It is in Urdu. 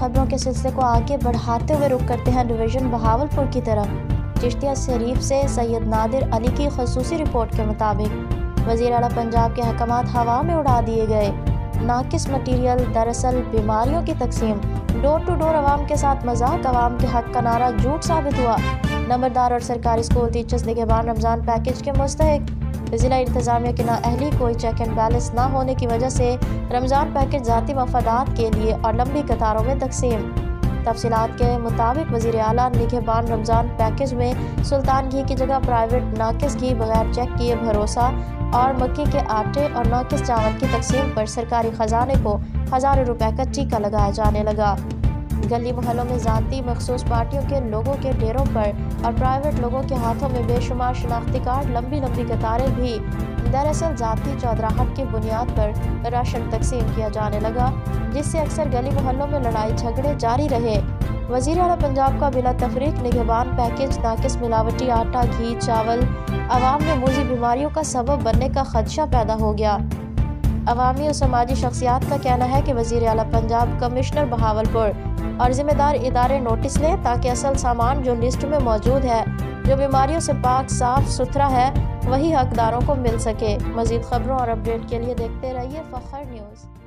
خبروں کے سلسلے کو آگے بڑھاتے ہوئے رخ کرتے ہیں ڈویژن بہاولپور کی طرف۔ چشتیہ شریف سے سید نادر علی کی خصوصی رپورٹ کے مطابق وزیر اعلیٰ پنجاب کے احکامات ہوا میں اڑا دیے گئے۔ ناقص مٹیریل دراصل بیماریوں کی تقسیم، ڈور ٹو ڈور عوام کے ساتھ مذاق، عوام کے حق کا نعرہ جھوٹ ثابت ہوا۔ نمبردار اور سرکاری اسکول ٹیچرز نگہبان رمضان پیکیج کے مستحق۔ ضلع انتظامیہ کی نااہلی، کوئی چیک اینڈ بیلنس نہ ہونے کی وجہ سے رمضان پیکیج ذاتی مفادات کے لیے اور لمبی قطاروں میں تقسیم۔ تفصیلات کے مطابق وزیر اعلیٰ نگہبان رمضان پیکیج میں سلطان گھی کی جگہ پرائیویٹ ناقص گھی، بغیر چیک کیے بھروسہ اور مکئی کے آٹے اور ناقص چاول کی تقسیم پر سرکاری خزانے کو ہزاروں روپے کا ٹیکہ لگایا جانے لگا۔ گلی محلوں میں ذاتی مخصوص پارٹیوں کے لوگوں کے ڈیروں پر اور پرائیویٹ لوگوں کے ہاتھوں میں بے شمار شناختی کارڈ، لمبی لمبی قطاریں بھی دراصل ذاتی چودراہٹ کی بنیاد پر راشن تقسیم کیا جانے لگا، جس سے اکثر گلی محلوں میں لڑائی جھگڑے جاری رہے۔ وزیر اعلیٰ پنجاب کا بلا تفریق نگہبان پیکیج ناقص ملاوٹی آٹا، گھی، چاول عوام میں موذی بیماریوں کا سبب بننے کا خدشہ پیدا ہو گیا۔ عوامی اور سماجی شخصیات کا کہنا ہے کہ وزیر اعلیٰ پنجاب، کمشنر بہاولپور اور ذمہ دار ادارے نوٹس لیں تاکہ اصل سامان جو لسٹ میں موجود ہے، جو بیماریوں سے پاک صاف ستھرا ہے، وہی حقداروں کو مل سکے۔ مزید خبروں اور اپڈیٹ کے لیے دیکھتے رہیے فخر نیوز۔